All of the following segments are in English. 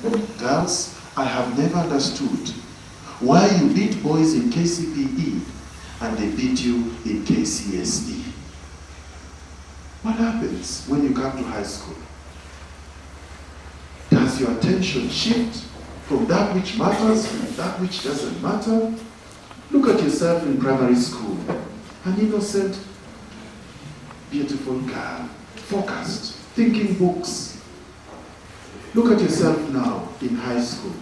Girls, I have never understood why you beat boys in KCPE and they beat you in KCSE. What happens when you come to high school? Does your attention shift from that which matters to that which doesn't matter? Look at yourself in primary school. An innocent, beautiful girl, focused, thinking books. Look at yourself now in high school.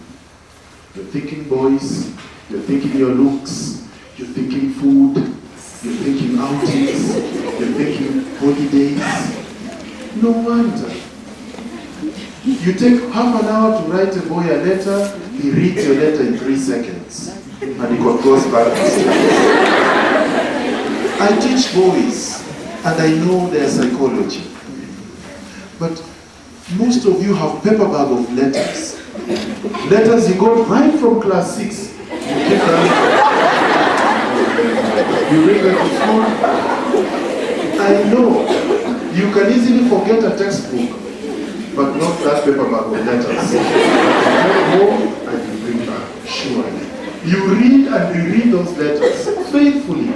You're thinking boys, you're thinking your looks, you're thinking food, you're thinking outings, you're thinking holidays. No wonder. You take half an hour to write a boy a letter, he reads your letter in 3 seconds, and he goes back to sleep. I teach boys, and I know their psychology. But most of you have paper bag of letters. Letters you got right from class 6. You keep them. You bring them to school. I know you can easily forget a textbook, but not that paper bag of letters. You go home and you bring back, surely. You read and reread those letters faithfully.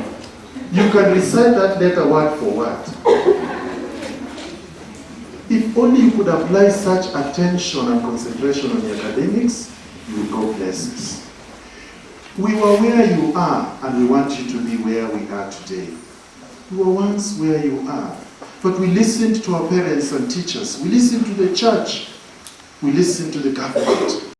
You can recite that letter word for word. If only you could apply such attention and concentration on your academics, you would go places. We were where you are, and we want you to be where we are today. We were once where you are, but we listened to our parents and teachers. We listened to the church. We listened to the government.